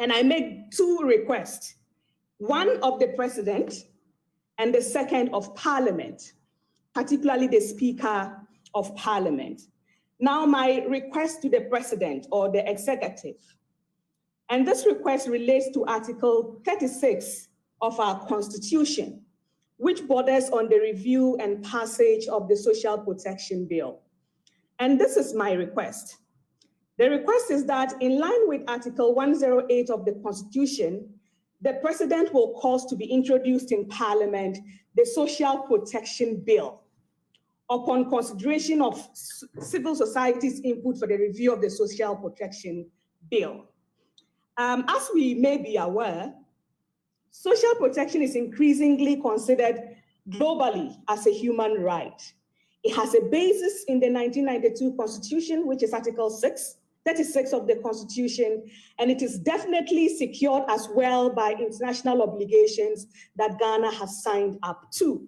And I make two requests, one of the President and the second of Parliament, particularly the Speaker of Parliament. Now, my request to the President or the Executive, and this request relates to Article 36 of our Constitution, which borders on the review and passage of the Social Protection Bill. And this is my request. The request is that in line with Article 108 of the Constitution, the President will cause to be introduced in Parliament the Social Protection Bill upon consideration of civil society's input for the review of the Social Protection Bill. As we may be aware, social protection is increasingly considered globally as a human right. It has a basis in the 1992 Constitution, which is Article 36 of the Constitution, and it is definitely secured as well by international obligations that Ghana has signed up to.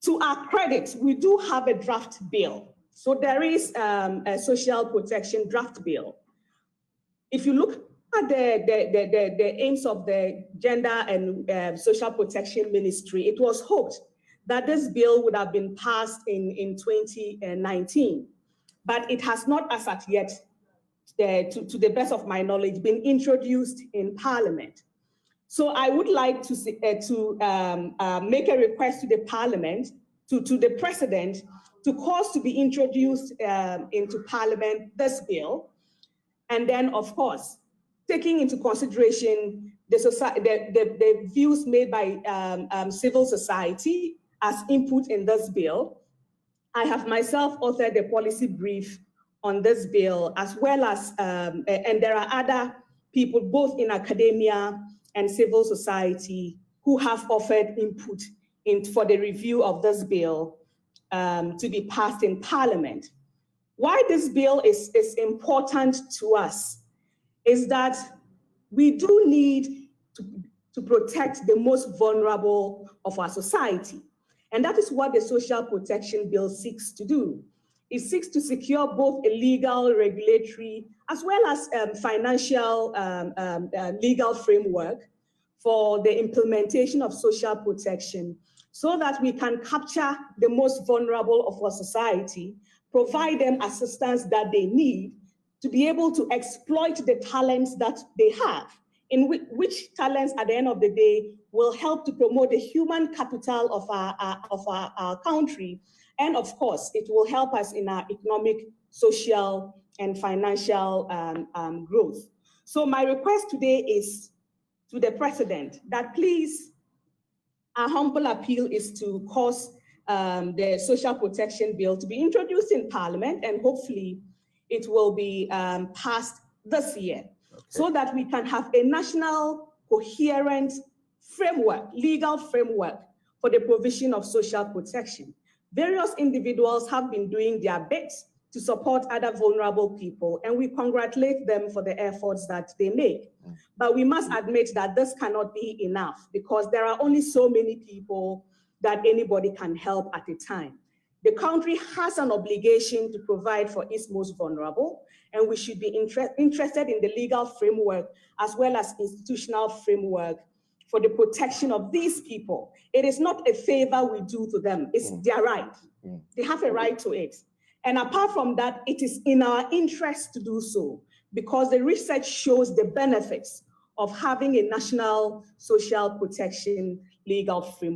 To our credit, we do have a draft bill. So there is a social protection draft bill. If you look at the aims of the Gender and Social Protection Ministry, it was hoped that this bill would have been passed in 2019, but it has not as at yet, to the best of my knowledge, been introduced in Parliament. So I would like to make a request to the Parliament, to the President, to cause to be introduced into Parliament this bill, and then, of course, taking into consideration the views made by civil society as input in this bill. I have myself authored a policy brief on this bill, as well as, and there are other people, both in academia and civil society, who have offered input for the review of this bill to be passed in Parliament. Why this bill is important to us is that we do need to protect the most vulnerable of our society. And that is what the Social Protection Bill seeks to do. It seeks to secure both a legal, regulatory, as well as financial legal framework for the implementation of social protection, so that we can capture the most vulnerable of our society, provide them assistance that they need to be able to exploit the talents that they have, in which talents at the end of the day will help to promote the human capital of our country. And of course, it will help us in our economic, social, and financial growth. So my request today is to the President that please, our humble appeal is to cause the Social Protection Bill to be introduced in Parliament, and hopefully it will be passed this year, so that we can have a national coherent framework, legal framework for the provision of social protection. Various individuals have been doing their bit to support other vulnerable people, and we congratulate them for the efforts that they make. But we must admit that this cannot be enough, because there are only so many people that anybody can help at a time. The country has an obligation to provide for its most vulnerable, and we should be interested in the legal framework as well as institutional framework for the protection of these people. It is not a favor we do to them, it's their right. They have a right to it. And apart from that, it is in our interest to do so, because the research shows the benefits of having a national social protection legal framework.